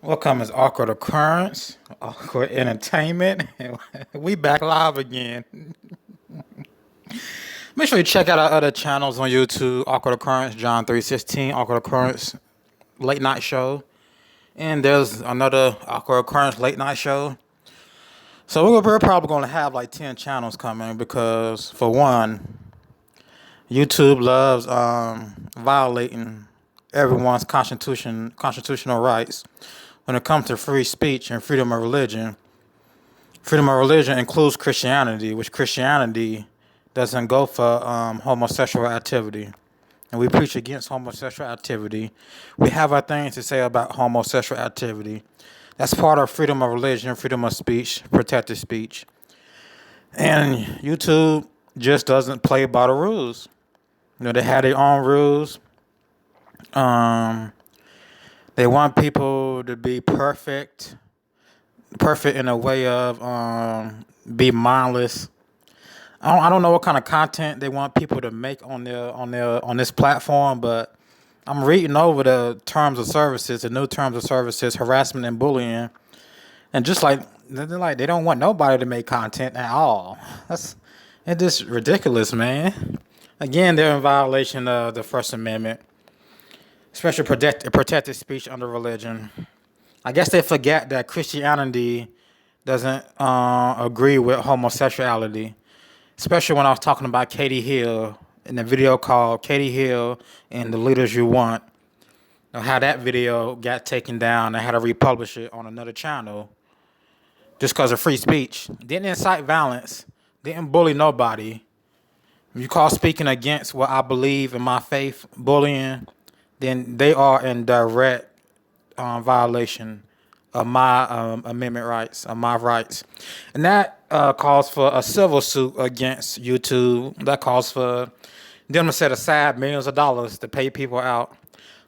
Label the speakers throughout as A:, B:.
A: Welcome is Awkward Occurrence, Awkward Entertainment. We back live again. Make sure you check out our other channels on YouTube, Awkward Occurrence, John 316, Awkward Occurrence Late Night Show. And there's another Awkward Occurrence Late Night Show. So we're probably going to have like 10 channels coming because, for one, YouTube loves violating everyone's constitutional rights when it comes to free speech and freedom of religion. Freedom of religion includes Christianity, which Christianity doesn't go for homosexual activity. And we preach against homosexual activity. We have our things to say about homosexual activity. That's part of freedom of religion, freedom of speech, protected speech. And YouTube just doesn't play by the rules. They have their own rules. They want people to be perfect in a way of be mindless. I don't know what kind of content they want people to make on this platform, but I'm reading over the terms of services, the new terms of services, harassment and bullying, and just like they don't want nobody to make content at all. It's just ridiculous, man. Again, they're in violation of the First Amendment, especially protected speech under religion. I guess they forget that Christianity doesn't agree with homosexuality, especially when I was talking about Katie Hill in the video called Katie Hill and the Leaders You Want. How that video got taken down and had to republish it on another channel just because of free speech. Didn't incite violence, didn't bully nobody. If you call speaking against what I believe in my faith bullying, then they are in direct violation of my amendment rights, of my rights. And that calls for a civil suit against YouTube. That calls for them to set aside millions of dollars to pay people out.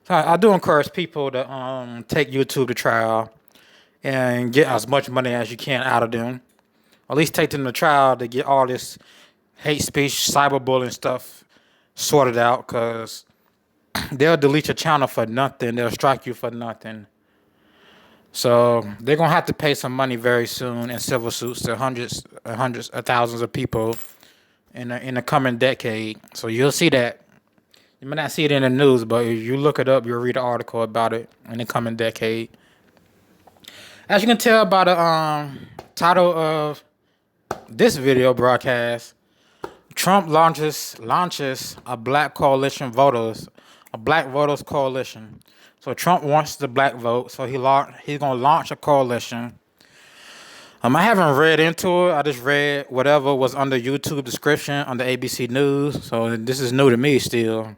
A: So I do encourage people to take YouTube to trial and get as much money as you can out of them. At least take them to trial to get all this hate speech, cyberbullying stuff sorted out, because they'll delete your channel for nothing. They'll strike you for nothing. So they're going to have to pay some money very soon in civil suits to hundreds of thousands of people in the coming decade. So you'll see that. You may not see it in the news, but if you look it up, you'll read an article about it in the coming decade. As you can tell by the title of this video broadcast, Trump launches a black voters coalition. So Trump wants the black vote, so he's gonna launch a coalition. I haven't read into it. I just read whatever was under YouTube description on the ABC News. So this is new to me still.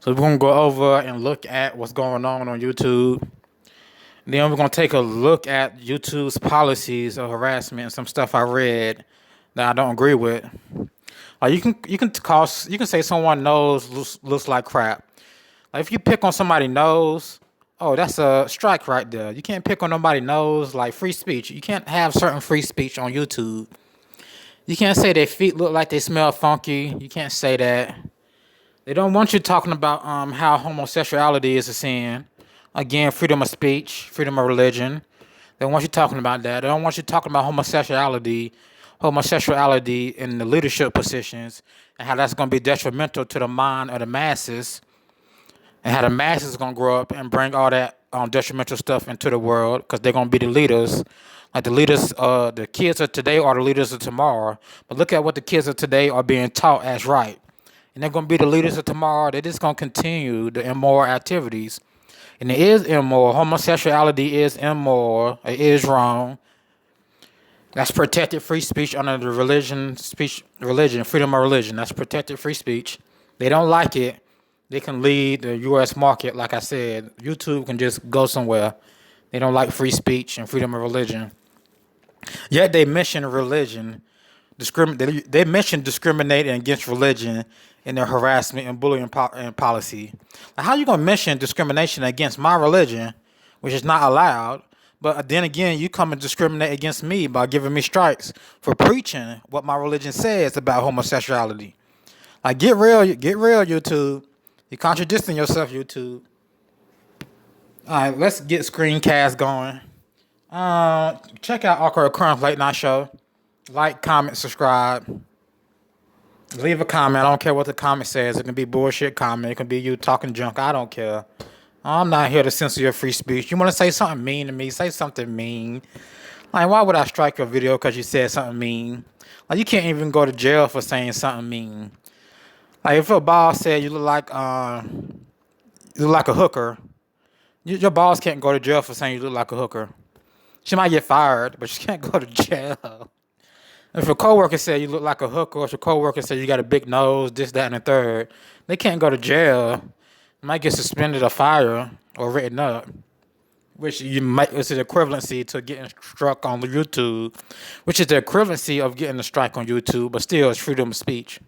A: So we're gonna go over and look at what's going on YouTube. Then we're gonna take a look at YouTube's policies of harassment and some stuff I read that I don't agree with. You can say someone nose looks like crap. Like if you pick on somebody's nose, oh, that's a strike right there. You can't pick on nobody's nose. Like free speech. You can't have certain free speech on YouTube. You can't say their feet look like they smell funky. You can't say that. They don't want you talking about how homosexuality is a sin. Again, freedom of speech, freedom of religion. They don't want you talking about that. They don't want you talking about homosexuality in the leadership positions, and how that's going to be detrimental to the mind of the masses, and how the masses are going to grow up and bring all that detrimental stuff into the world, because they're going to be the leaders. Like the kids of today are the leaders of tomorrow. But look at what the kids of today are being taught as right. And they're going to be the leaders of tomorrow. They're just going to continue the immoral activities. And it is immoral. Homosexuality is immoral. It is wrong. That's protected free speech under the freedom of religion. That's protected free speech. They don't like it. They can leave the U.S. market. Like I said, YouTube can just go somewhere. They don't like free speech and freedom of religion. Yet they mention religion. They mention discriminating against religion in their harassment and bullying policy. Now, how are you going to mention discrimination against my religion, which is not allowed? But then again, you come and discriminate against me by giving me strikes for preaching what my religion says about homosexuality. Like, get real, YouTube. You're contradicting yourself, YouTube. All right, let's get screencast going. Check out Occurrence Late Night Show. Like, comment, subscribe. Leave a comment. I don't care what the comment says. It can be bullshit comment. It can be you talking junk. I don't care. I'm not here to censor your free speech. You want to say something mean to me? Say something mean. Like, why would I strike your video because you said something mean? Like, you can't even go to jail for saying something mean. Like, if a boss said you look like a hooker, your boss can't go to jail for saying you look like a hooker. She might get fired, but she can't go to jail. If a coworker said you look like a hooker, or if a coworker said you got a big nose, this, that, and the third, they can't go to jail. They might get suspended or fired or written up, which is the equivalency to getting struck on YouTube, which is the equivalency of getting a strike on YouTube, but still it's freedom of speech.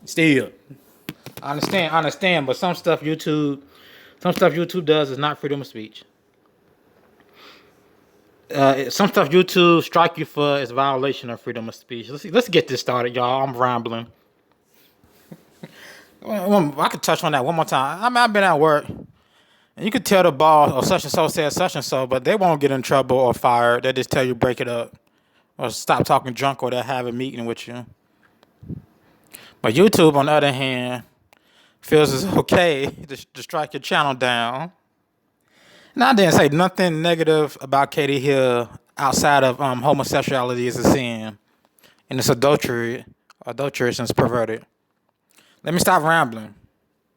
A: Still, I understand, but some stuff YouTube does is not freedom of speech. Some stuff YouTube strike you for is violation of freedom of speech. Let's get this started, y'all. I'm rambling. I could touch on that one more time. I mean, I've been at work, and you could tell the boss or such and so said such and so, but they won't get in trouble or fired. They just tell you break it up or stop talking junk, or they'll have a meeting with you. But YouTube, on the other hand, feels it's okay to strike your channel down. Now, I didn't say nothing negative about Katie Hill outside of homosexuality is a sin and it's adulterous and it's perverted. Let me stop rambling,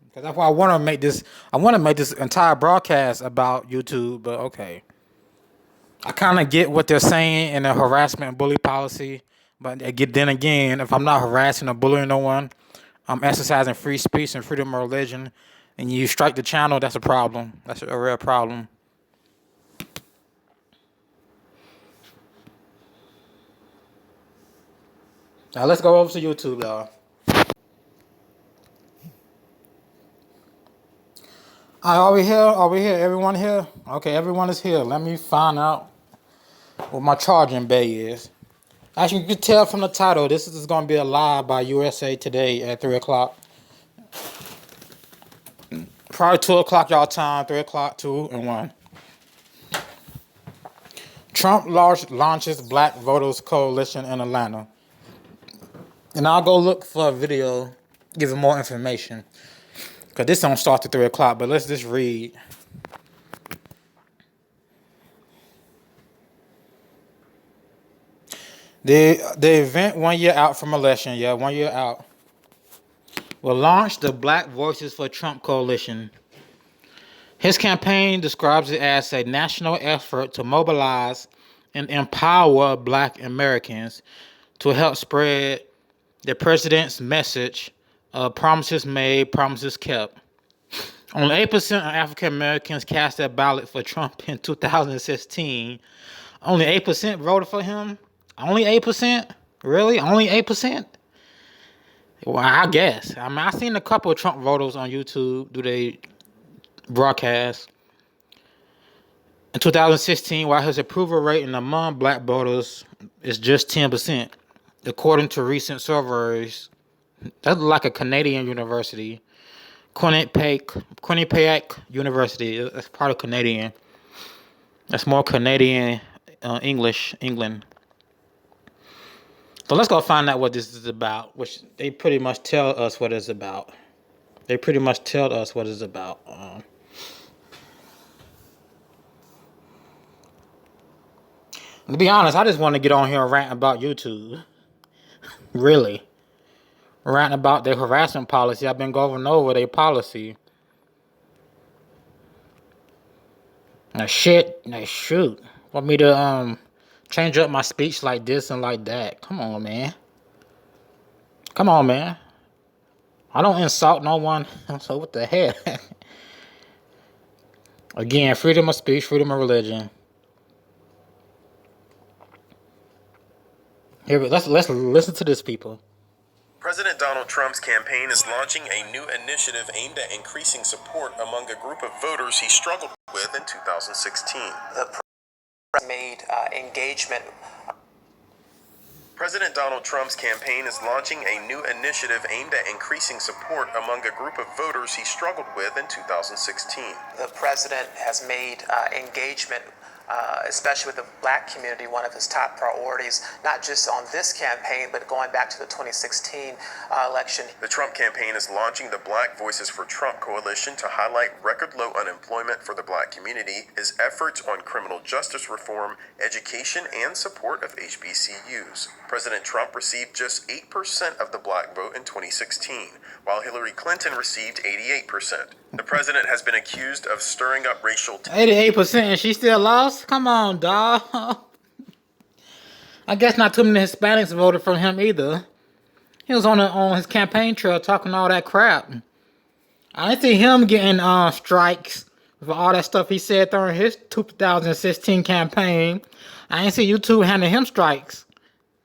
A: because that's why I want to make this. I want to make this entire broadcast about YouTube, but okay. I kind of get what they're saying in the harassment and bully policy, but then again, if I'm not harassing or bullying no one, I'm exercising free speech and freedom of religion, and you strike the channel, that's a problem. That's a real problem. Now let's go over to YouTube, y'all. Are we here? Are we here? Everyone here? Okay, everyone is here. Let me find out what my charging bay is. As you can tell from the title, this is going to be a live by USA Today at 3 o'clock. Probably 2 o'clock y'all time, 3 o'clock, 2 and 1. Trump launches Black Voters Coalition in Atlanta. And I'll go look for a video giving more information, because this don't start at 3 o'clock, but let's just read. The event 1 year out from election, 1 year out, will launch the Black Voices for Trump Coalition. His campaign describes it as a national effort to mobilize and empower Black Americans to help spread the president's message of promises made, promises kept. Only 8% of African Americans cast their ballot for Trump in 2016. Only 8% voted for him? Only 8%? Really? Only 8%? Well, I guess. I mean, I've seen a couple of Trump voters on YouTube do they broadcast. In 2016, while his approval rating among Black voters is just 10%, according to recent surveys. That's like a Canadian university. Quinnipiac University. That's part of Canadian. That's more Canadian England. So let's go find out what this is about, which they pretty much tell us what it's about. To be honest, I just want to get on here and rant about YouTube. Really. Ranting about their harassment policy. I've been going over their policy. Now shoot. Want me to change up my speech like this and like that? Come on, man. I don't insult no one. So what the hell? Again, freedom of speech, freedom of religion. Here, let's listen to this, people.
B: President Donald Trump's campaign is launching a new initiative aimed at increasing support among a group of voters he struggled with in 2016.
C: The made engagement.
B: President Donald Trump's campaign is launching a new initiative aimed at increasing support among a group of voters he struggled with in 2016.
C: The president has made engagement, especially with the black community, one of his top priorities, not just on this campaign, but going back to the 2016 election.
B: The Trump campaign is launching the Black Voices for Trump coalition to highlight record low unemployment for the black community, his efforts on criminal justice reform, education, and support of HBCUs. President Trump received just 8% of the black vote in 2016, while Hillary Clinton received 88%. The president has been accused of stirring up racial
A: 88% and she still lost? Come on, dawg. I guess not too many Hispanics voted for him either. He was on his campaign trail talking all that crap. I didn't see him getting strikes for all that stuff he said during his 2016 campaign. I ain't see YouTube handing him strikes.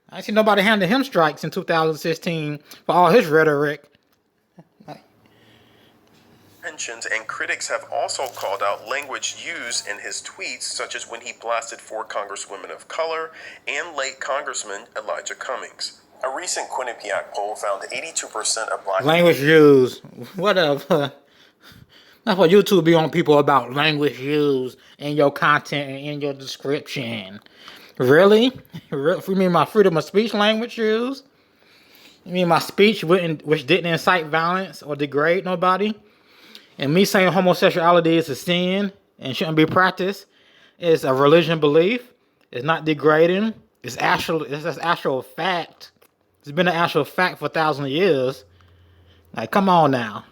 A: I ain't see nobody handing him strikes in 2016 for all his rhetoric.
B: tensions, and critics have also called out language used in his tweets, such as when he blasted 4 congresswomen of color and late Congressman Elijah Cummings. A recent Quinnipiac poll found 82% of black
A: language used. Whatever. That's what YouTube be on people about, language used in your content and in your description. Really? You mean my freedom of speech language used? You mean my speech which didn't incite violence or degrade nobody? And me saying homosexuality is a sin and shouldn't be practiced is a religion belief. It's not degrading. It's actual fact. It's been an actual fact for 1,000 years. Like, come on now.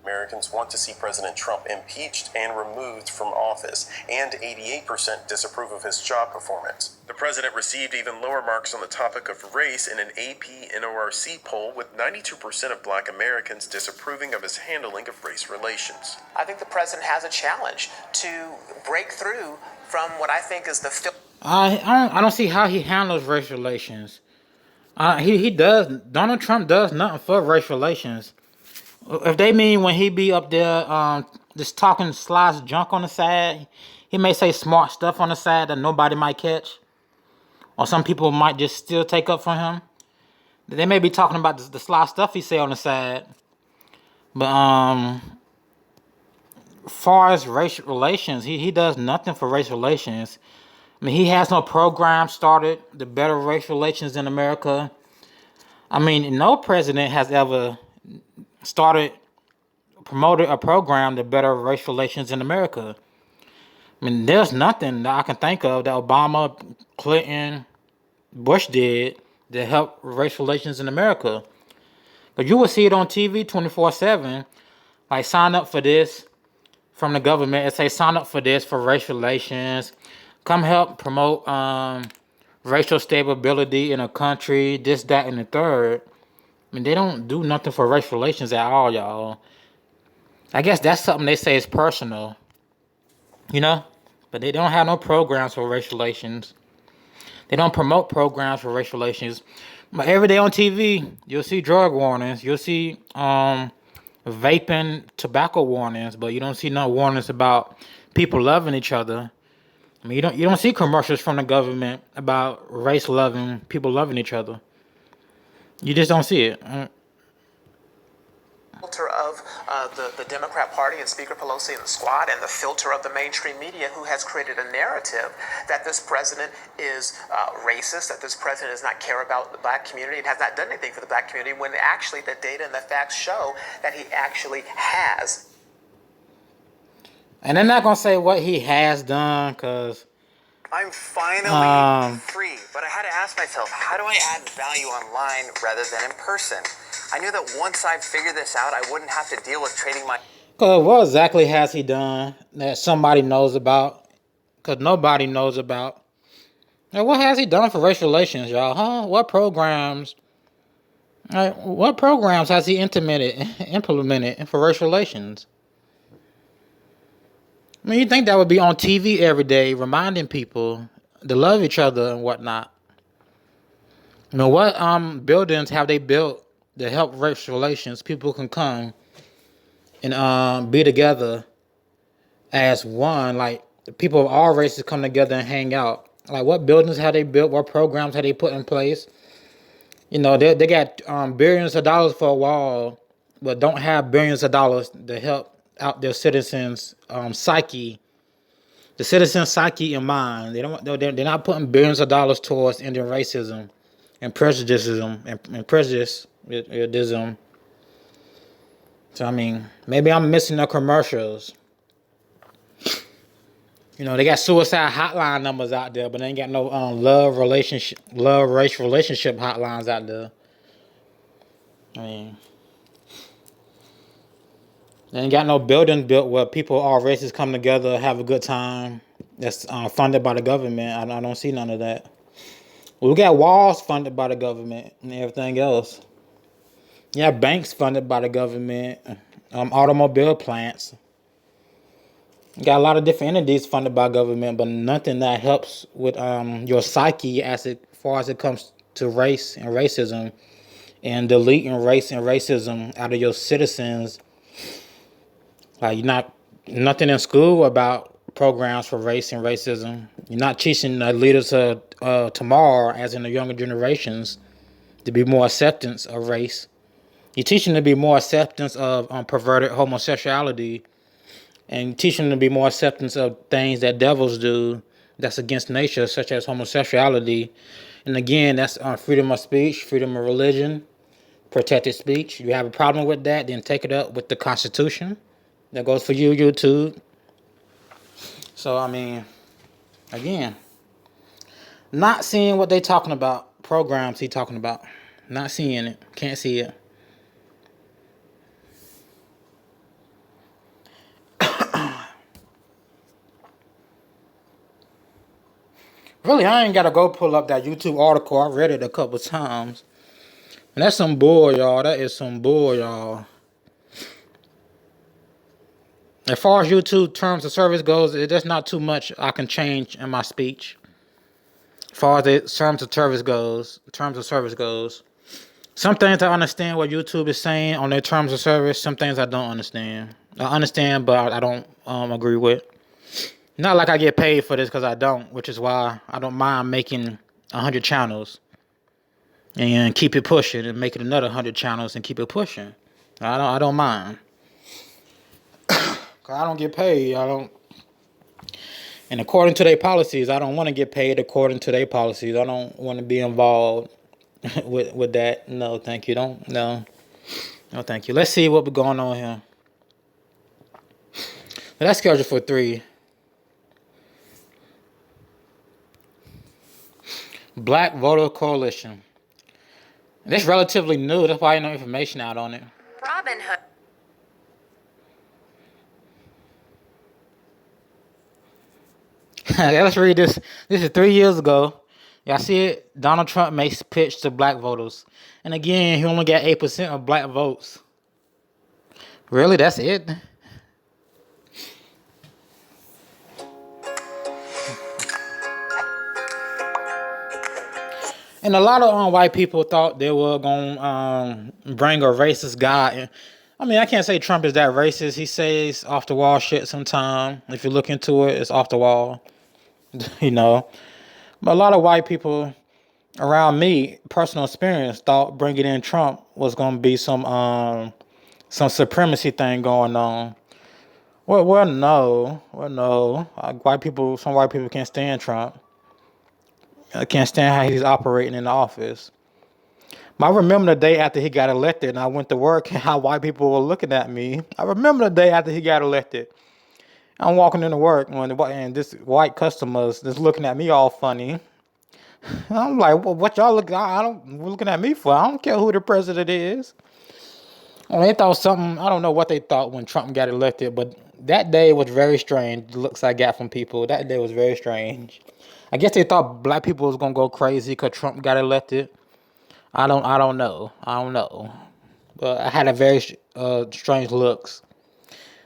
B: Americans want to see President Trump impeached and removed from office, and 88% disapprove of his job performance. The president received even lower marks on the topic of race in an AP NORC poll, with 92% of black Americans disapproving of his handling of race relations.
C: I think the president has a challenge to break through from what I think is the
A: I don't see how he handles race relations. He does. Donald Trump does nothing for race relations. If they mean when he be up there just talking slides junk on the side, he may say smart stuff on the side that nobody might catch, or some people might just still take up for him. They may be talking about the sly stuff he say on the side, but far as race relations, he does nothing for race relations. I mean, he has no program started to better race relations in America. I mean, no president has ever promoted a program to better race relations in America. I mean, there's nothing that I can think of that Obama, Clinton, Bush did to help race relations in America. But you will see it on TV 24/7. Like, sign up for this from the government. It say sign up for this for race relations. Come help promote racial stability in a country. This, that, and the third. I mean, they don't do nothing for race relations at all, y'all. I guess that's something they say is personal, you know? But they don't have no programs for race relations. They don't promote programs for race relations. But every day on TV, you'll see drug warnings. You'll see vaping, tobacco warnings. But you don't see no warnings about people loving each other. I mean, you don't see commercials from the government about race loving, people loving each other. You just don't see it.
C: Filter of the Democrat Party and Speaker Pelosi and the squad, and the filter of the mainstream media, who has created a narrative that this president is racist, that this president does not care about the black community and has not done anything for the black community, when actually the data and the facts show that he actually has.
A: And they're not going to say what he has done, because
D: I'm finally free, but I had to ask myself, how do I add value online rather than in person? I knew that once I figured this out, I wouldn't have to deal with trading my...
A: What exactly has he done that somebody knows about? Because nobody knows about. Now, what has he done for race relations, y'all? Huh? What programs? What programs has he implemented for race relations? I mean, you think that would be on TV every day, reminding people to love each other and whatnot. You know, what buildings have they built to help race relations? People can come and be together as one. Like, people of all races come together and hang out Like, what buildings have they built? What programs have they put in place? They got billions of dollars for a wall, but don't have billions of dollars to help out their citizens' psyche, the citizens' psyche in mind. They're not putting billions of dollars towards ending racism and prejudicism and prejudicism. So I mean, maybe I'm missing the commercials. They got suicide hotline numbers out there, but they ain't got no race relationship hotlines out there. I mean, they ain't got no building built where people, all races, come together, have a good time. That's funded by the government. I don't see none of that. We got walls funded by the government and everything else. Yeah, banks funded by the government, automobile plants. You got a lot of different entities funded by government, but nothing that helps with your psyche as far as it comes to race and racism, and deleting race and racism out of your citizens. Like, you're not nothing in school about programs for race and racism. You're not teaching the leaders of tomorrow, as in the younger generations, to be more acceptance of race. You're teaching to be more acceptance of perverted homosexuality, and teaching them to be more acceptance of things that devils do that's against nature, such as homosexuality. And again, that's freedom of speech, freedom of religion, protected speech. You have a problem with that, then take it up with the Constitution. That goes for you, YouTube. So, I mean, again, not seeing what they talking about, programs he talking about. Not seeing it. Can't see it. Really, I ain't got to go pull up that YouTube article. I read it a couple times. And that's some bull, y'all. That is some bull, y'all. As far as YouTube terms of service goes, there's not too much I can change in my speech. As far as the terms of service goes, some things I understand what YouTube is saying on their terms of service. Some things I don't understand. I understand, but I don't agree with. Not like I get paid for this, because I don't, which is why I don't mind making 100 channels and keep it pushing, and making another 100 channels and keep it pushing. I don't mind. I don't get paid. And according to their policies, I don't want to get paid according to their policies. I don't want to be involved with that. No, thank you. No, thank you. Let's see what we're going on here. But that's scheduled for 3. Black Voter Coalition. This relatively new. That's why no information out on it.
E: Robin Hood.
A: Let's read this. This is 3 years ago. Y'all see it? Donald Trump makes pitch to black voters. And again, he only got 8% of black votes. Really? That's it? And a lot of white people thought they were going to bring a racist guy. I mean, I can't say Trump is that racist. He says off the wall shit sometimes. If you look into it, it's off the wall. But a lot of white people around me, personal experience, thought bringing in Trump was going to be some supremacy thing going on. Well, no. Some white people can't stand Trump. I can't stand how he's operating in the office. But I remember the day after he got elected, and I went to work, and how white people were looking at me. I remember the day after he got elected. I'm walking into work, and this white customers just looking at me all funny. I'm like, well, what y'all looking at me for? I don't care who the president is. Well, they thought something. I don't know what they thought when Trump got elected, but that day was very strange. The looks I got from people, that day was very strange. I guess they thought black people was gonna go crazy because Trump got elected. I don't know. But I had a very strange looks.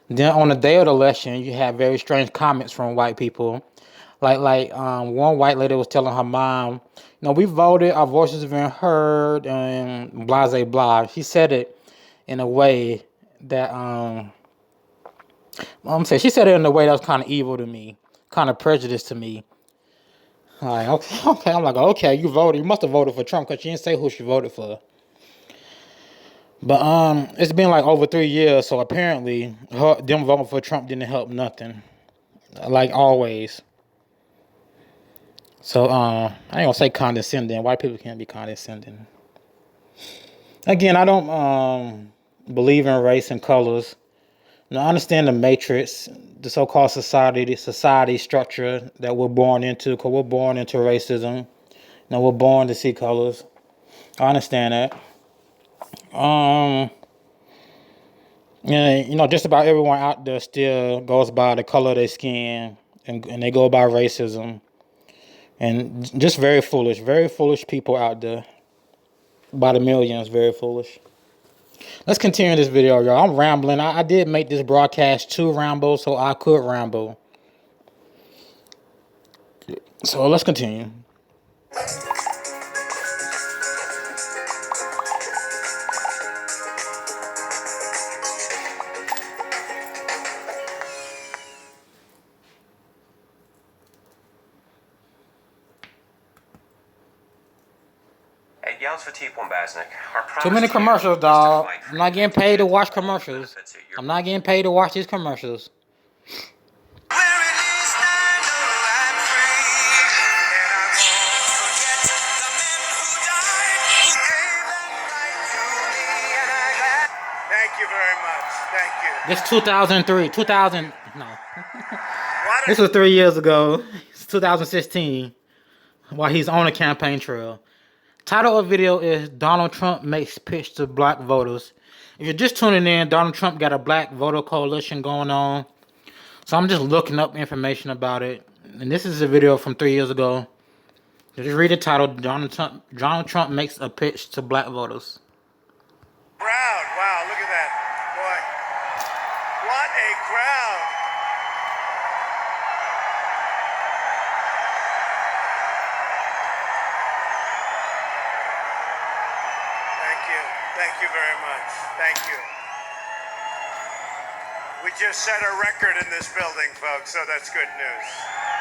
A: Then on the day of the election, you had very strange comments from white people. Like one white lady was telling her mom, we voted, our voices have been heard, and blah, blah, blah. She said it in a way that, she said it in a way that was kind of evil to me, kind of prejudiced to me. Like, okay, okay. I'm like, okay, you voted. You must have voted for Trump because she didn't say who she voted for. But it's been like over 3 years, so apparently them voting for Trump didn't help nothing. Like always. So I ain't gonna say condescending. White people can't be condescending. Again, I don't believe in race and colors. Now, I understand the matrix, the so-called society structure that we're born into, because we're born into racism. Now we're born to see colors. I understand that. And just about everyone out there still goes by the color of their skin, and they go by racism, and just very foolish people out there, by the millions, very foolish. Let's continue this video, y'all. I'm rambling. I did make this broadcast to ramble, so I could ramble. So let's continue.
E: Hey, yells for T. Bombasnik.
A: Too many commercials, dog. I'm not getting paid to watch commercials. I'm not getting paid to watch these commercials.
F: Thank you very much. Thank you.
A: This 2003. No. This was 3 years ago. It's 2016. While he's on the campaign trail. Title of the video is Donald Trump makes pitch to black voters. If you're just tuning in, Donald Trump got a black voter coalition going on. So I'm just looking up information about it. And this is a video from 3 years ago. Just read the title. Donald Trump makes a pitch to black voters.
F: Crowd. Wow, look at that. Boy. What a crowd. Thank you. Thank you very much. Thank you. We just set a record in this building, folks, so that's good news.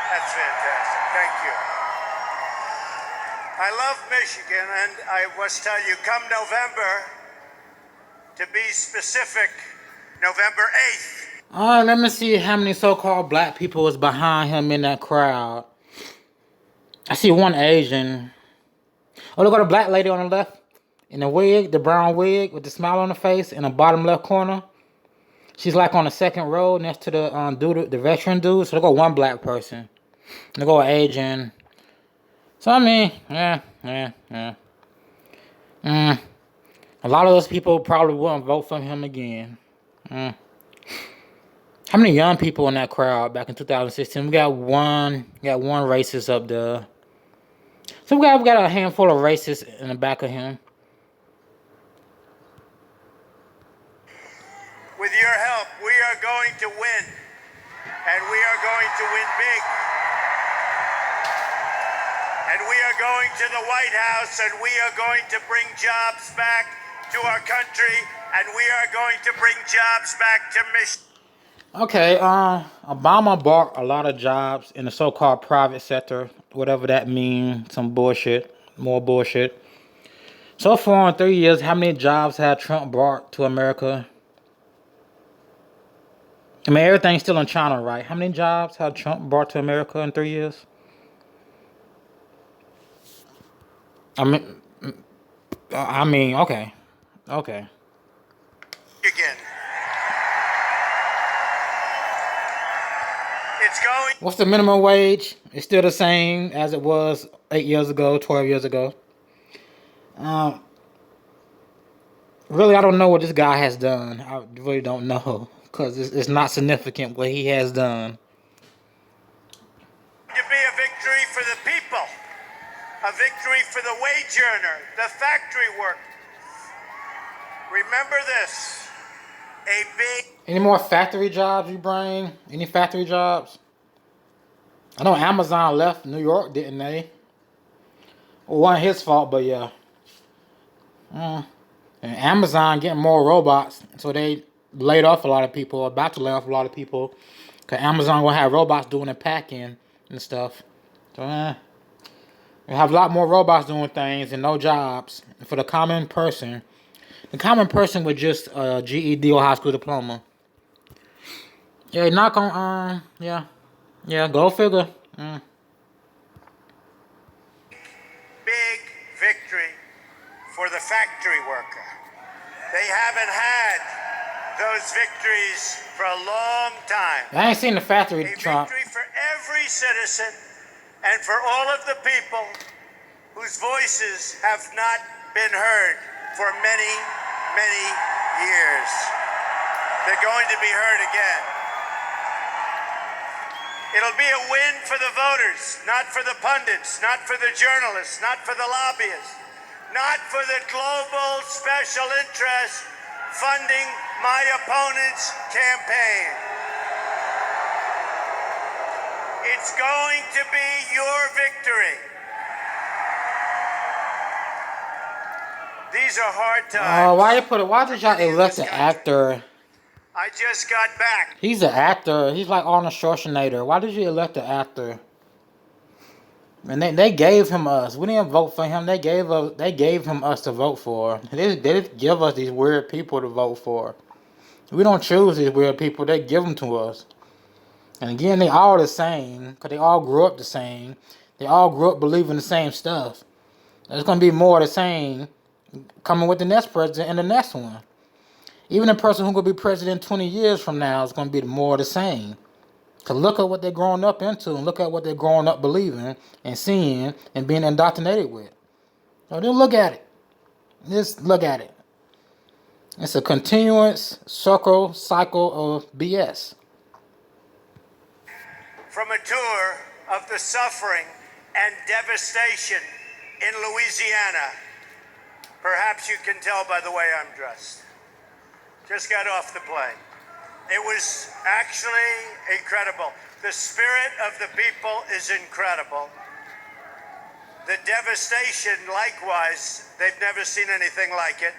F: That's fantastic. Thank you. I love Michigan, and I must tell you, come November, to be specific, November 8th.
A: Alright, let me see how many so-called black people was behind him in that crowd. I see one Asian. Oh, look at the black lady on the left. In the wig, the brown wig with the smile on her face in the bottom left corner. She's like on the second row next to the dude, the veteran dude. So they got one black person. They go Asian. So I mean, yeah. A lot of those people probably wouldn't vote for him again. How many young people in that crowd back in 2016? We got one racist up there. So we got a handful of racists in the back of him.
F: With your help, we are going to win. And we are going to win big. And we are going to the White House, and we are going to bring jobs back to our country, and we are going to bring jobs back to Michigan.
A: Okay, Obama bought a lot of jobs in the so-called private sector, whatever that means, some bullshit, more bullshit. So far in 3 years, how many jobs had Trump brought to America? I mean, everything's still in China, right? How many jobs had Trump brought to America in 3 years? I mean, okay.
F: Again. It's going.
A: What's the minimum wage? It's still the same as it was 8 years ago, 12 years ago. Really, I don't know what this guy has done. I really don't know. Because it's not significant what he has done.
F: To be a victory for the people. A victory for the wage earner, the factory worker. Remember this. A big...
A: Any more factory jobs you bring? Any factory jobs? I know Amazon left New York, didn't they? Well, wasn't his fault, but yeah. And Amazon getting more robots, so they laid off a lot of people, about to lay off a lot of people. Because Amazon will have robots doing the packing and stuff. So, We have a lot more robots doing things and no jobs. And for the common person with just a GED or high school diploma, yeah, not gonna, yeah, go figure.
F: Big victory for the factory worker. They haven't had those victories for a long time.
A: I ain't seen the factory,
F: A
A: Trump.
F: victory for every citizen and for all of the people whose voices have not been heard for many, many years. They're going to be heard again. It'll be a win for the voters, not for the pundits, not for the journalists, not for the lobbyists, not for the global special interest funding my opponent's campaign. It's going to be your victory. These are hard times.
A: Why did y'all elect an actor?
F: I just got back.
A: He's an actor. He's like Arnold Schwarzenegger. Why did you elect an actor? And they gave him us. We didn't vote for him. They gave him us to vote for. They didn't give us these weird people to vote for. We don't choose these weird people. They give them to us. And again, they all the same because they all grew up the same. They all grew up believing the same stuff. There's gonna be more of the same coming with the next president and the next one. Even a person who's going to be president 20 years from now is going to be more of the same. Because look at what they're growing up into and look at what they're growing up believing and seeing and being indoctrinated with. So just look at it. Just look at it. It's a continuous cycle of BS.
F: From a tour of the suffering and devastation in Louisiana. Perhaps you can tell by the way I'm dressed. Just got off the plane. It was actually incredible. The spirit of the people is incredible. The devastation, likewise, they've never seen anything like it.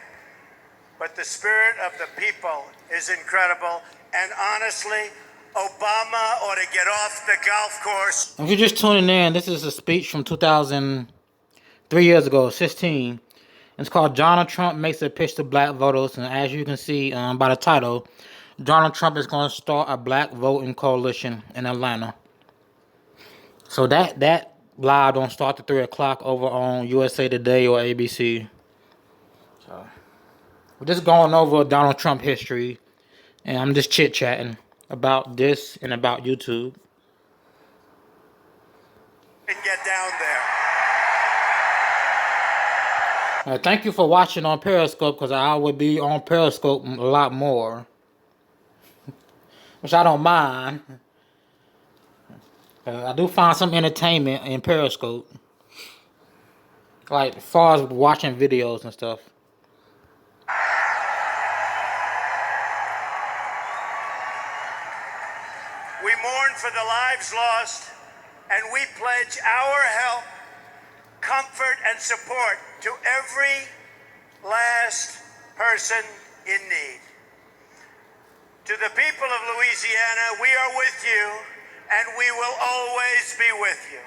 F: But the spirit of the people is incredible. And honestly, Obama ought to get off the golf course.
A: If you're just tuning in, this is a speech from 3 years ago, 16. It's called Donald Trump Makes a Pitch to Black Voters. And as you can see by the title, Donald Trump is going to start a black voting coalition in Atlanta. So that live don't start at 3 o'clock over on USA Today or ABC. So we're just going over Donald Trump history. And I'm just chit-chatting about this and about YouTube.
F: And get down there.
A: Thank you for watching on Periscope, because I would be on Periscope a lot more. Which I don't mind. I do find some entertainment in Periscope. Like, as far as watching videos and stuff.
F: We mourn for the lives lost, and we pledge our help, comfort, and support to every last person in need. To the people of Louisiana, we are with you, and we will always be with you.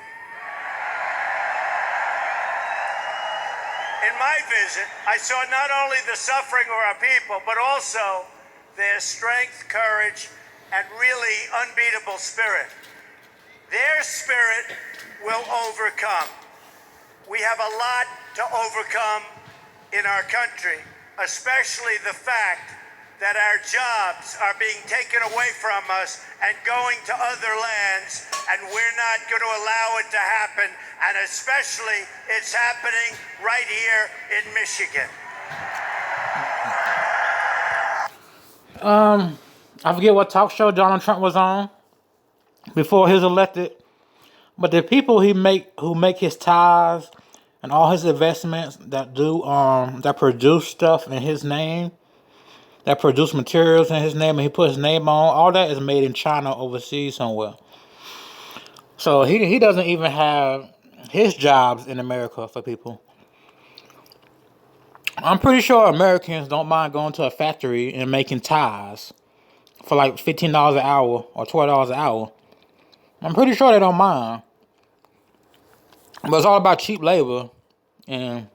F: In my visit, I saw not only the suffering of our people, but also their strength, courage, and really unbeatable spirit. Their spirit will overcome. We have a lot to overcome in our country, especially the fact that our jobs are being taken away from us and going to other lands, and we're not going to allow it to happen, and especially it's happening right here in Michigan.
A: I forget what talk show Donald Trump was on before he was elected, but the people who make his ties and all his investments that produce stuff in his name, that produce materials in his name, and he put his name on, all that is made in China overseas somewhere. So he doesn't even have his jobs in America for people. I'm pretty sure Americans don't mind going to a factory and making ties for like $15 an hour or $12 an hour. I'm pretty sure they don't mind. But it's all about cheap labor, and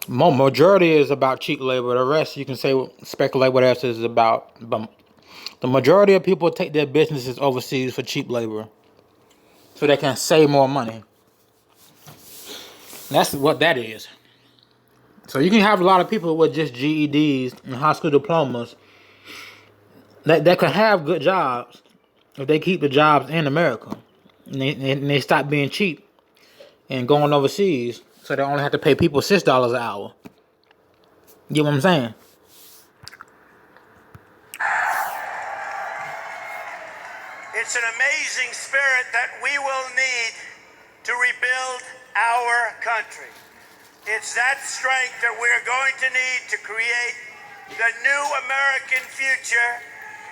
A: majority is about cheap labor. The rest you can say speculate what else is about. But the majority of people take their businesses overseas for cheap labor, so they can save more money. That's what that is. So you can have a lot of people with just GEDs and high school diplomas that can have good jobs if they keep the jobs in America, and they stop being cheap and going overseas, so they only have to pay people $6 an hour. You get what I'm saying?
F: It's an amazing spirit that we will need to rebuild our country. It's that strength that we're going to need to create the new American future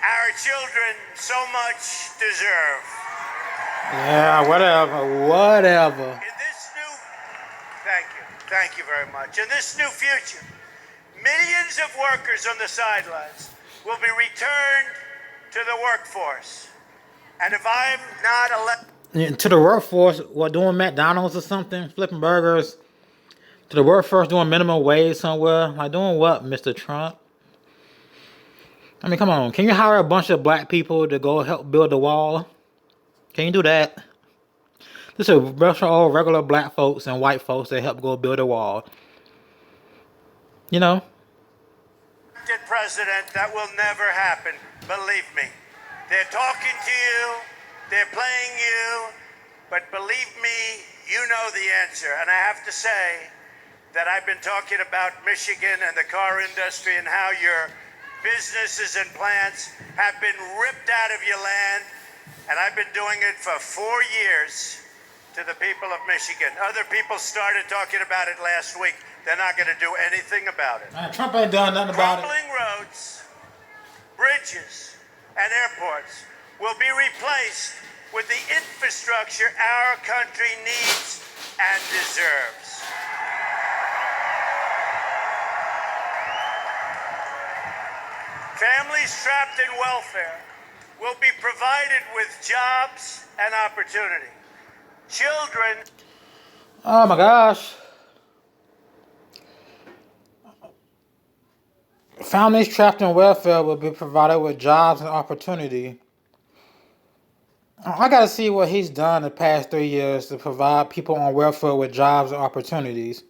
F: our children so much deserve.
A: Yeah, whatever.
F: In this new, thank you very much. In this new future, millions of workers on the sidelines will be returned to the workforce. And if I'm not elected
A: To the workforce, what, doing McDonald's or something, flipping burgers. To the workforce, doing minimum wage somewhere. Like, doing what, Mr. Trump? I mean, come on. Can you hire a bunch of black people to go help build the wall? Can you do that? This is a bunch of all regular black folks and white folks that help go build a wall. You know?
F: president, that will never happen. Believe me. They're talking to you. They're playing you. But believe me, you know the answer. And I have to say that I've been talking about Michigan and the car industry and how your businesses and plants have been ripped out of your land. And I've been doing it for 4 years to the people of Michigan. Other people started talking about it last week. They're not going to do anything about it.
A: Trump ain't done nothing about it.
F: Crumbling roads, bridges, and airports will be replaced with the infrastructure our country needs and deserves. Families trapped in welfare will be provided with jobs and opportunity. Children.
A: Oh my gosh. Families trapped in welfare will be provided with jobs and opportunity. I gotta see what he's done the past 3 years to provide people on welfare with jobs and opportunities.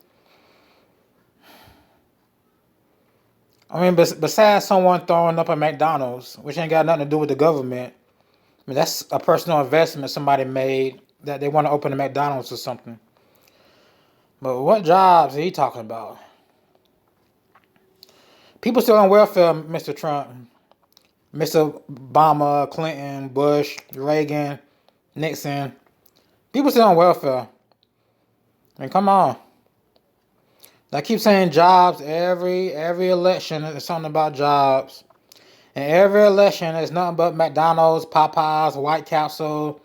A: I mean, besides someone throwing up a McDonald's, which ain't got nothing to do with the government. I mean, that's a personal investment somebody made that they want to open a McDonald's or something. But what jobs are he talking about? People still on welfare, Mr. Trump, Mr. Obama, Clinton, Bush, Reagan, Nixon. People still on welfare. I mean, come on. I keep saying jobs every election. It's something about jobs. And every election is nothing but McDonald's, Popeyes, White Castle,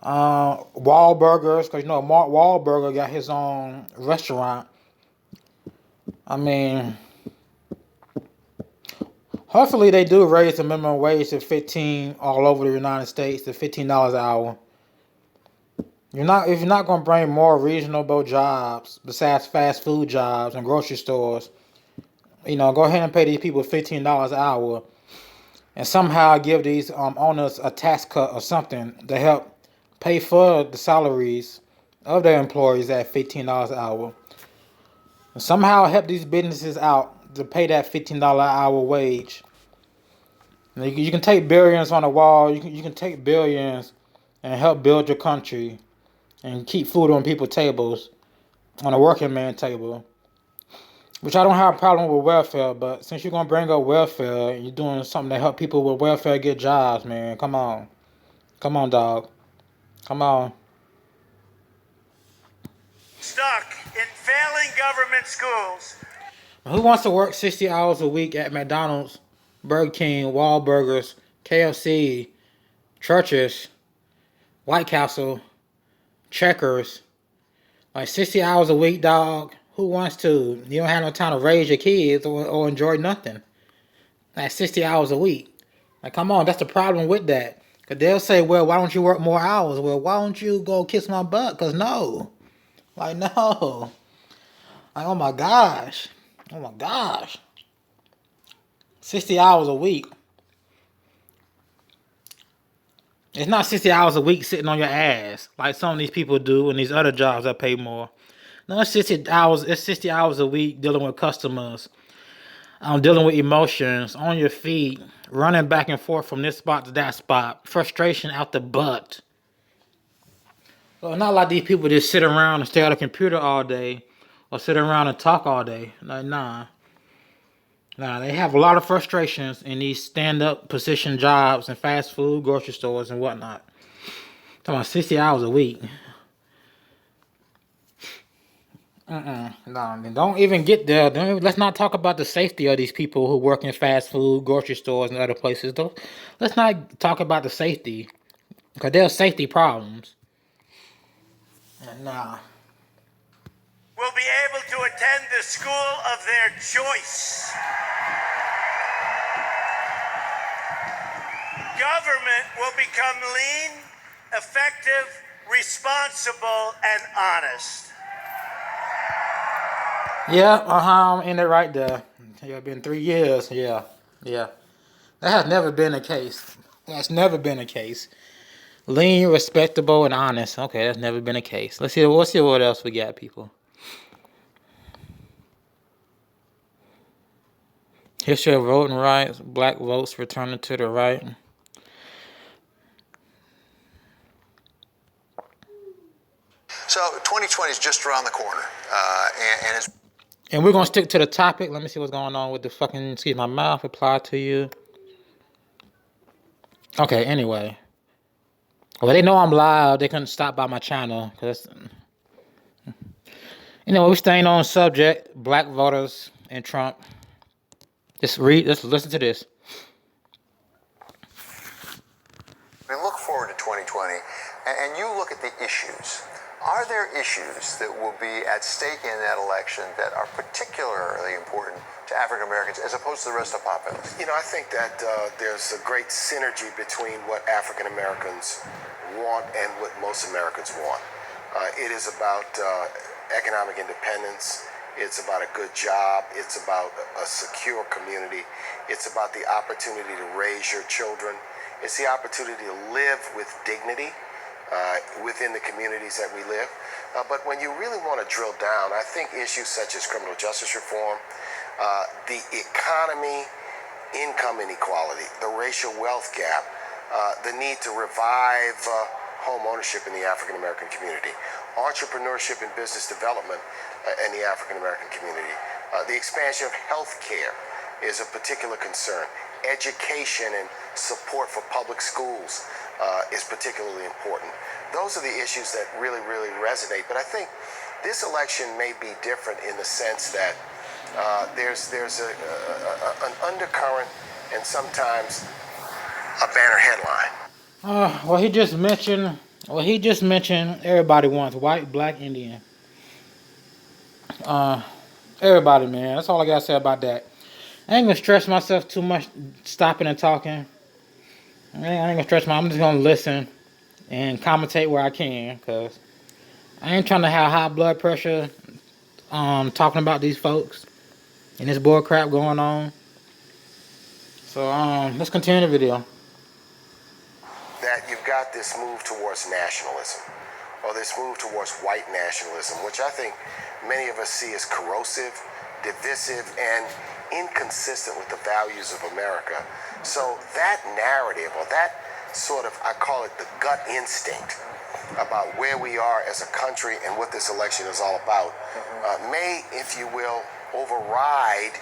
A: Wahlburgers. Because, you know, Mark Wahlberger got his own restaurant. I mean, hopefully they do raise the minimum wage to $15 all over the United States to $15 an hour. If you're not going to bring more reasonable jobs besides fast food jobs and grocery stores, go ahead and pay these people $15 an hour and somehow give these owners a tax cut or something to help pay for the salaries of their employees at $15 an hour. And somehow help these businesses out to pay that $15 an hour wage. You can take billions on the wall. You can take billions and help build your country and keep food on people's tables, on a working man table. Which I don't have a problem with welfare, but since you're going to bring up welfare and you're doing something to help people with welfare get jobs, man, come on. Come on, dog. Come on.
F: Stuck in failing government schools.
A: Who wants to work 60 hours a week at McDonald's, Burger King, Wahlburgers, KFC, Churches, White Castle, Checkers? Like 60 hours a week, dog. Who wants to? You don't have no time to raise your kids or enjoy nothing. Like 60 hours a week. Like, come on, that's the problem with that. Cause they'll say, well, why don't you work more hours? Well, why don't you go kiss my butt? Cause no. Like, no. Like, oh my gosh. Oh my gosh. 60 hours a week. It's not 60 hours a week sitting on your ass like some of these people do and these other jobs that pay more. No, it's 60 hours. It's 60 hours a week dealing with customers, dealing with emotions on your feet, running back and forth from this spot to that spot, frustration out the butt. So it's not like these people just sit around and stare at a computer all day or sit around and talk all day. Like, nah. Nah, they have a lot of frustrations in these stand-up position jobs and fast food, grocery stores, and whatnot. Talking about 60 hours a week. No, don't even get there. Let's not talk about the safety of these people who work in fast food, grocery stores, and other places. Let's not talk about the safety, because there are safety problems. Nah.
F: Will be able to attend the school of their choice. Government will become lean, effective, responsible, and honest.
A: Yeah, I'm in it right there. Yeah, been 3 years. Yeah. That has never been the case. That's never been the case. Lean, respectable, and honest. Okay, that's never been the case. Let's see what else we got, people. History of voting rights, black votes returning to the right.
G: So 2020 is just around the corner, and it's...
A: And we're gonna stick to the topic. Let me see what's going on with the fucking, excuse my mouth, reply to you. Okay, anyway. Well, they know I'm live. They couldn't stop by my channel. Anyway, we're staying on subject. Black voters and Trump. Let's listen to this.
G: We look forward to 2020, and you look at the issues. Are there issues that will be at stake in that election that are particularly important to African Americans as opposed to the rest of the populace?
B: You know, I think that there's a great synergy between what African Americans want and what most Americans want. It is about economic independence. It's about a good job. It's about a secure community. It's about the opportunity to raise your children. It's the opportunity to live with dignity within the communities that we live. But when you really want to drill down, I think issues such as criminal justice reform, the economy, income inequality, the racial wealth gap, the need to revive home ownership in the African American community, entrepreneurship and business development in the African American community, the expansion of health care is a particular concern. Education and support for public schools is particularly important. Those are the issues that really, really resonate. But I think this election may be different in the sense that there's an undercurrent and sometimes a banner headline.
A: Well, he just mentioned everybody wants white, black, Indian. Everybody, man. That's all I gotta say about that. I ain't gonna stress myself too much stopping and talking. I ain't gonna stress I'm just gonna listen and commentate where I can, cause I ain't trying to have high blood pressure talking about these folks and this bull crap going on. So let's continue the video.
B: That you've got this move towards nationalism, or this move towards white nationalism, which I think many of us see as corrosive, divisive, and inconsistent with the values of America. So that narrative, or that sort of, I call it the gut instinct about where we are as a country and what this election is all about, may, if you will, override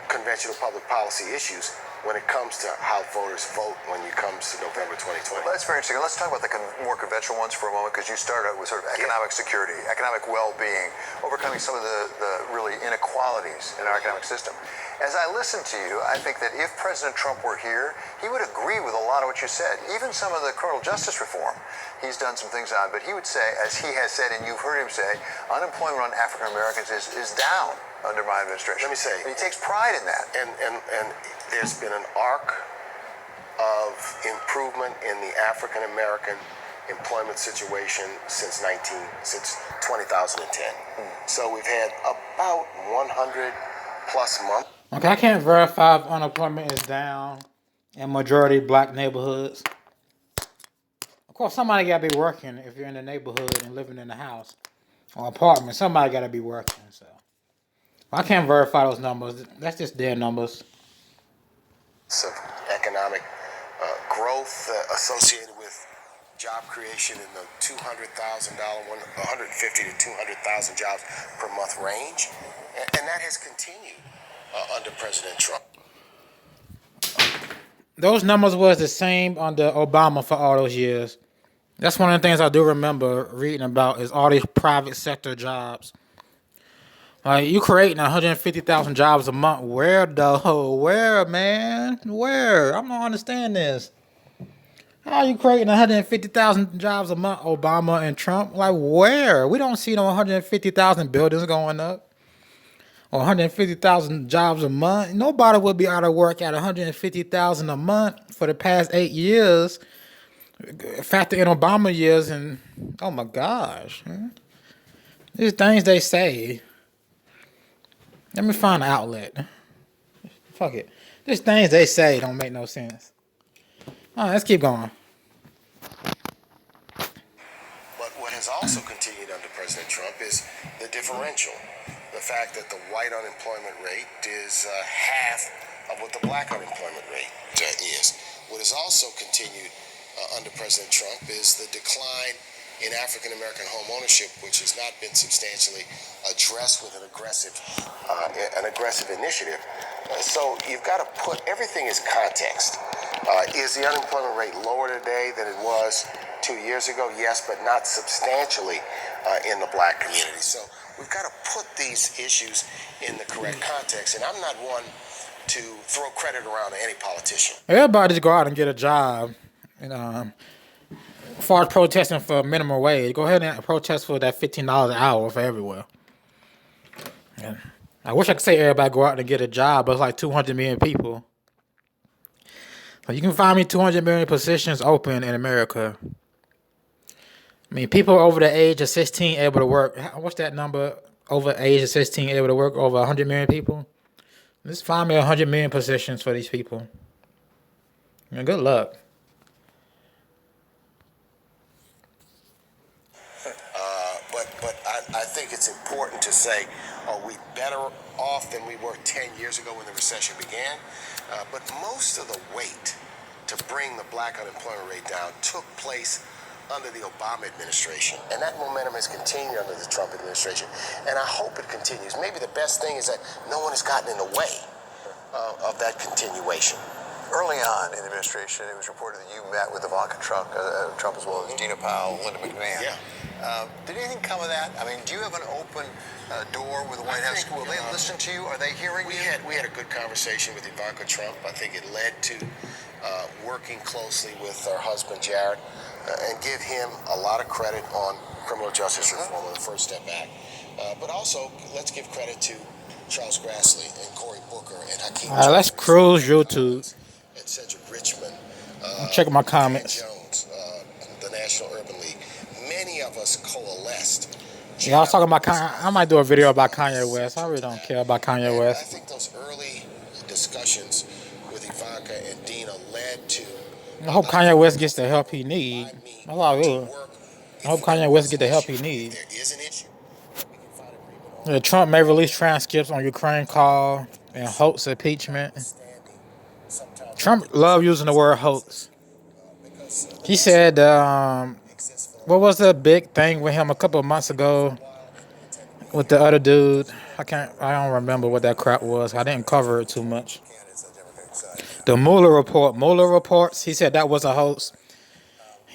B: conventional public policy issues when it comes to how voters vote when it comes to November 2020.
G: Well, that's very interesting. Let's talk about the more conventional ones for a moment, because you started out with sort of economic security, economic well-being, overcoming some of the really inequalities in our economic system. As I listen to you, I think that if President Trump were here, he would agree with a lot of what you said. Even some of the criminal justice reform, he's done some things on, but he would say, as he has said, and you've heard him say, unemployment on African Americans is down under my administration.
B: Let me say,
G: and he takes pride in that.
B: And there's been an arc of improvement in the African American employment situation since 2010. So we've had about 100 plus months.
A: Okay, I can't verify if unemployment is down in majority black neighborhoods. Of course, somebody gotta be working if you're in the neighborhood and living in the house or apartment. Somebody gotta be working. So I can't verify those numbers. That's just their numbers.
B: Of economic growth associated with job creation in the $200,000, 150 to 200,000 jobs per month range, and that has continued under President Trump.
A: Those numbers was the same under Obama for all those years. That's one of the things I do remember reading about is all these private sector jobs. Like you creating 150,000 jobs a month. Where though? Where, man? Where? I don't understand this. How are you creating 150,000 jobs a month, Obama and Trump? Like where? We don't see no 150,000 buildings going up. Or 150,000 jobs a month. Nobody would be out of work at 150,000 a month for the past 8 years. Factor in Obama years and oh my gosh. Man. These things they say. Let me find an outlet. Fuck it. These things they say don't make no sense. All right, let's keep going.
B: But what has also continued under President Trump is the differential. The fact that the white unemployment rate is half of what the black unemployment rate is. What has also continued under President Trump is the decline in African American home ownership, which has not been substantially addressed with an aggressive initiative. So you've got to put everything as context. Is the unemployment rate lower today than it was 2 years ago? Yes, but not substantially in the black community. So we've got to put these issues in the correct context. And I'm not one to throw credit around to any politician.
A: Everybody just go out and get a job. And as far as protesting for minimum wage, go ahead and protest for that $15 an hour for everywhere. And I wish I could say everybody go out and get a job, but it's like 200 million people. So you can find me 200 million positions open in America. I mean, people over the age of 16 able to work. What's that number? Over the age of 16 able to work over 100 million people? Let's find me 100 million positions for these people. And good luck.
B: But I think it's important to say, are we better off than we were 10 years ago when the recession began? But most of the weight to bring the black unemployment rate down took place under the Obama administration. And that momentum has continued under the Trump administration. And I hope it continues. Maybe the best thing is that no one has gotten in the way of that continuation.
G: Early on in the administration, it was reported that you met with Ivanka Trump as well as Dina Powell, Linda McMahon.
B: Yeah.
G: Did anything come of that? I mean, do you have an open door with the White House? Will they listen to you? Are they hearing you?
B: We had a good conversation with Ivanka Trump. I think it led to working closely with her husband, Jared, and give him a lot of credit on criminal justice reform on the First Step Act. But also, let's give credit to Charles Grassley and Cory Booker and Hakeem.
A: All right, let's cruise YouTube.
B: And Cedric Richmond.
A: Check my comments.
B: Jones, the National Urban League. Many of us coalesced.
A: Yeah, I was talking about Kanye. I might do a video about Kanye West. I really don't care about Kanye
B: I
A: West.
B: think those early discussions with Ivanka and Dina led to.
A: I hope Kanye West gets the help he needs. That's all I do. I hope Kanye West get the help he needs.
B: There is an issue. We can find agreement on
A: Trump may release transcripts on Ukraine call and hoax impeachment. Trump loved using the word hoax. He said, what was the big thing with him a couple of months ago with the other dude? I don't remember what that crap was. I didn't cover it too much. The Mueller report. Mueller reports. He said that was a hoax.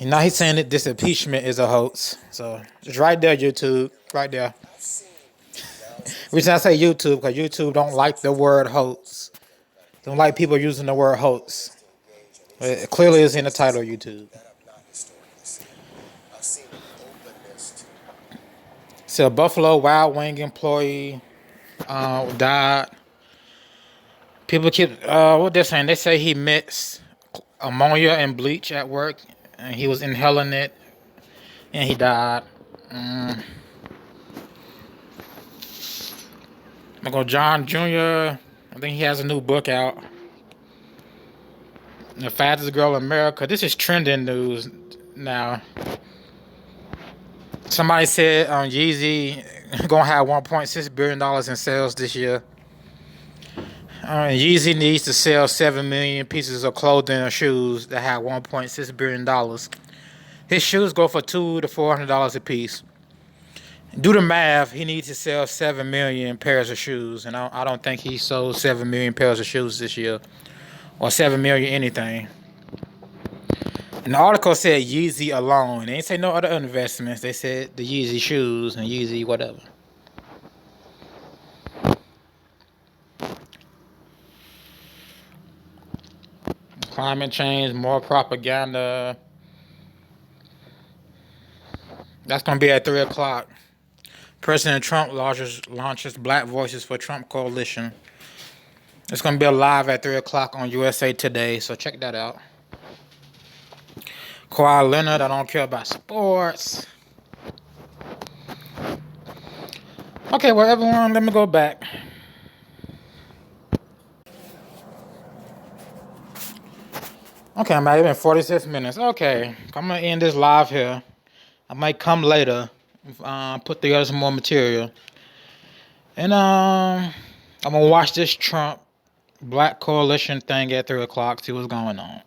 A: Now he's saying that this impeachment is a hoax. So it's right there, YouTube. Right there. Reason I say YouTube, because YouTube don't like the word hoax. Don't like people using the word hoax. It clearly is in the title of YouTube. So a Buffalo Wild Wing employee died. People keep what they're saying. They say he mixed ammonia and bleach at work, and he was inhaling it, and he died. I'm gonna go John Jr. I think he has a new book out. The fastest girl in America. This is trending news now. Somebody said Yeezy gonna have $1.6 billion in sales this year. Yeezy needs to sell 7 million pieces of clothing or shoes that have $1.6 billion. His shoes go for $200 to $400 a piece. Do the math. He needs to sell 7 million pairs of shoes, and I don't think he sold 7 million pairs of shoes this year, or 7 million anything. And the article said Yeezy alone. They ain't say no other investments. They said the Yeezy shoes and Yeezy whatever. Climate change, more propaganda. That's gonna be at 3 o'clock. President Trump launches Black Voices for Trump Coalition. It's gonna be live at 3 o'clock on USA Today, so check that out. Kawhi Leonard, I don't care about sports. Okay, well, everyone, let me go back. Okay, I'm at even 46 minutes. Okay, I'm gonna end this live here. I might come later, put together some more material, and I'm gonna watch this Trump Black Coalition thing at 3 o'clock. See what's going on.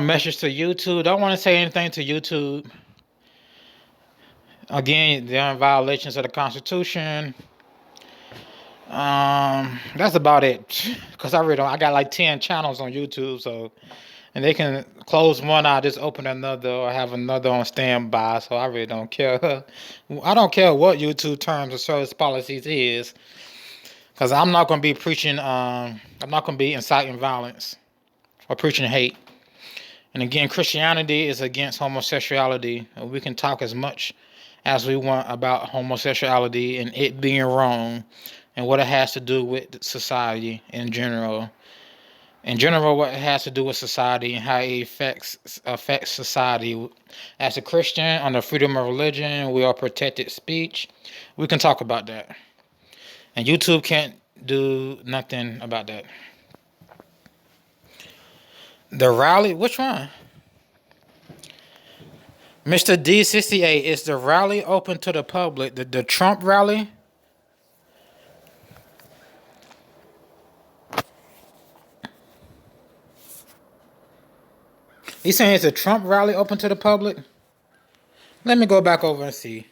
A: Message to YouTube. Don't want to say anything to YouTube. Again, they're in violations of the Constitution. That's about it. Cause I got like 10 channels on YouTube, so and they can close one out, just open another, or have another on standby. So I really don't care. I don't care what YouTube terms of service policies is, cause I'm not gonna be preaching. I'm not gonna be inciting violence or preaching hate. And again, Christianity is against homosexuality. We can talk as much as we want about homosexuality and it being wrong and what it has to do with society in general. In general, what it has to do with society and how it affects society. As a Christian, under freedom of religion, we are protected speech. We can talk about that. And YouTube can't do nothing about that. The rally, which one? Mr. D68, is the rally open to the public? The Trump rally? He's saying it's a Trump rally open to the public? Let me go back over and see.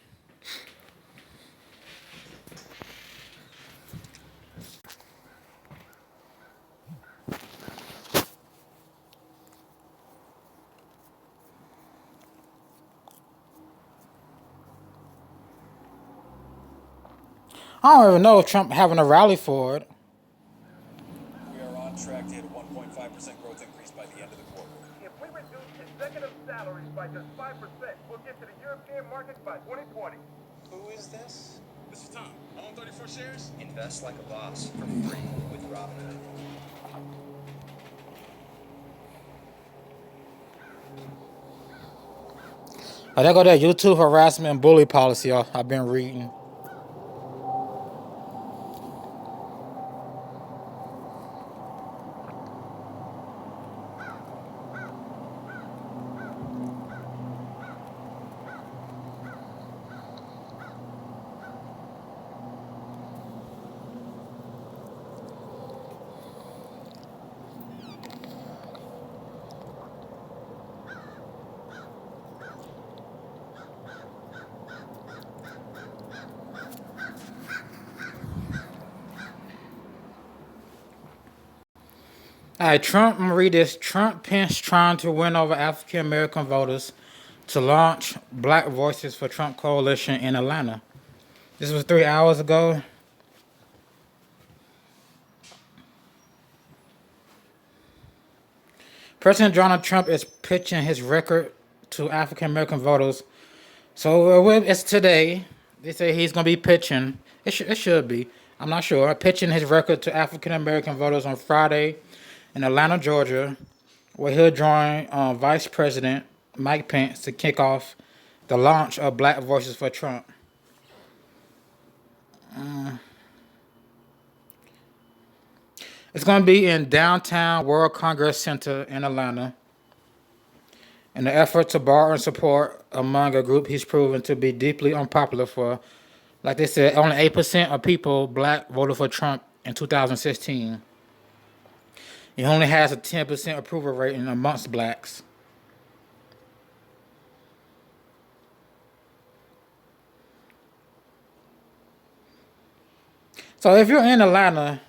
A: I don't even know if Trump having a rally for it.
H: We are on track to hit a 1.5% growth increase by the end of the quarter.
I: If we reduce executive salaries by just 5%, we'll get to the European markets by 2020.
H: Who is this?
I: This is Tom. I own 34 shares.
H: Invest like a boss for free with Robinhood.
A: Oh, there go that YouTube harassment and bully policy I've been reading. All right, Trump, I'm gonna read this. Trump Pence trying to win over African American voters to launch Black Voices for Trump Coalition in Atlanta. This was 3 hours ago. President Donald Trump is pitching his record to African American voters. So it's today. They say he's gonna be pitching. It should be. I'm not sure. Pitching his record to African American voters on Friday in Atlanta, Georgia, where he'll join Vice President Mike Pence to kick off the launch of Black Voices for Trump. It's going to be in downtown World Congress Center in Atlanta. In the effort to borrow and support among a group he's proven to be deeply unpopular for, like they said, only 8% of people, black, voted for Trump in 2016. He only has a 10% approval rating amongst blacks. So if you're in Atlanta,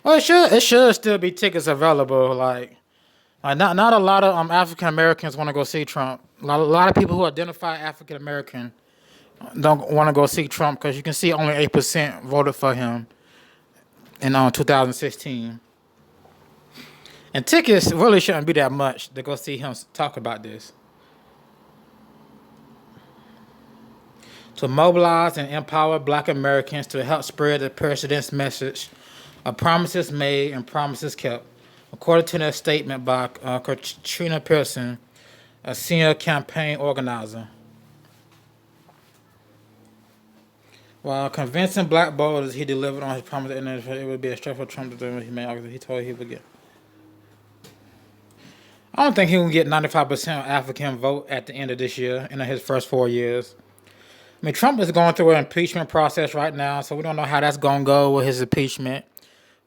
A: well, it should still be tickets available. Like not a lot of African Americans want to go see Trump. A lot of people who identify African American don't want to go see Trump because you can see only 8% voted for him in 2016. And tickets really shouldn't be that much to go see him talk about this. To mobilize and empower black Americans to help spread the president's message of promises made and promises kept, according to a statement by Katrina Pearson, a senior campaign organizer. While convincing black voters he delivered on his promise and it would be a stressful Trump to he made, he told he would get. I don't think he will get 95% of African vote at the end of this year in his first 4 years. I mean, Trump is going through an impeachment process right now, so we don't know how that's going to go with his impeachment.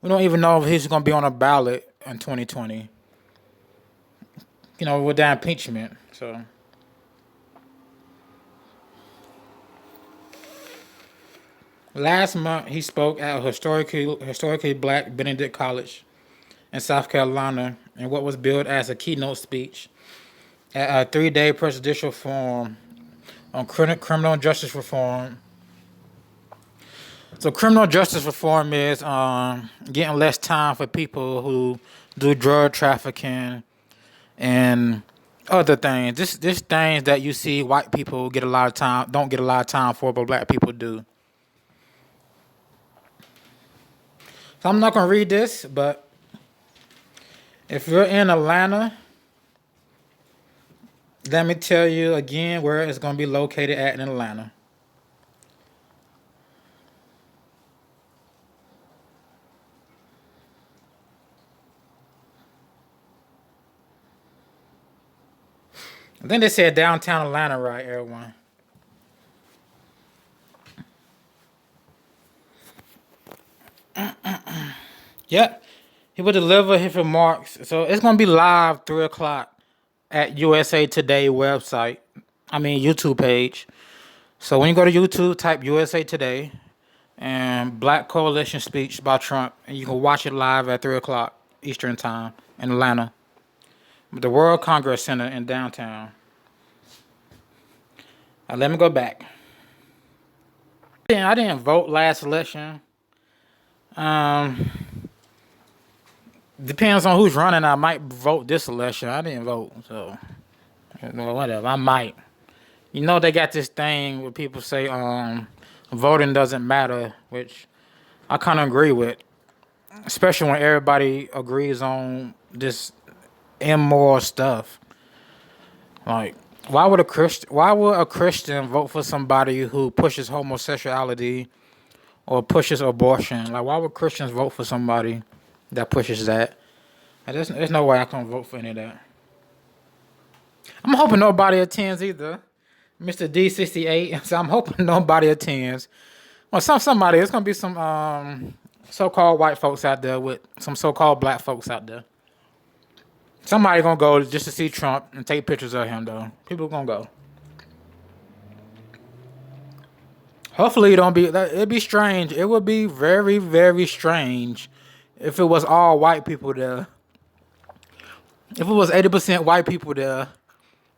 A: We don't even know if he's going to be on a ballot in 2020. With that impeachment. So, last month he spoke at a historically black Benedict College in South Carolina in what was billed as a keynote speech at a 3-day presidential forum on criminal justice reform. So criminal justice reform is getting less time for people who do drug trafficking and other things. This things that you see white people don't get a lot of time for, but black people do. So I'm not gonna read this, but if you're in Atlanta, let me tell you again where it's going to be located at in Atlanta. I think they said downtown Atlanta, right, everyone? Yep. He will deliver his remarks. So it's going to be live 3 o'clock at USA Today website. YouTube page. So when you go to YouTube, type USA Today and Black Coalition speech by Trump, and you can watch it live at 3 o'clock Eastern Time in Atlanta. The World Congress Center in downtown. Now let me go back. I didn't vote last election. Depends on who's running. I might vote this election. I didn't vote, so whatever. I might. They got this thing where people say voting doesn't matter, which I kind of agree with, especially when everybody agrees on this immoral stuff. Like, why would a Christian vote for somebody who pushes homosexuality or pushes abortion? Like, why would Christians vote for somebody that pushes that? There's no way I can vote for any of that. I'm hoping nobody attends either. Mr. D68, so I'm hoping nobody attends. Well, somebody, it's going to be some so-called white folks out there with some so-called black folks out there. Somebody going to go just to see Trump and take pictures of him, though. People going to go. Hopefully it'd be strange. It would be very, very strange if it was all white people there. If it was 80% white people there,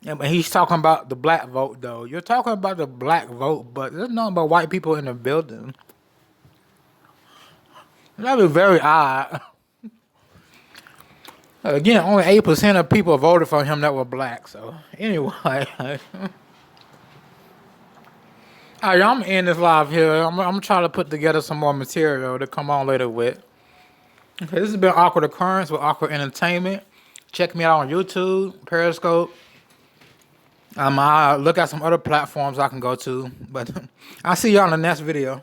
A: and he's talking about the black vote, though. You're talking about the black vote, but there's nothing but white people in the building. That'd be very odd. Again, only 8% of people voted for him that were black. So, anyway. Alright, I'm in this live here. I'm trying to put together some more material to come on later with. Okay, this has been Awkward Occurrence with Awkward Entertainment. Check me out on YouTube, Periscope. I'll look at some other platforms I can go to. But I'll see y'all in the next video.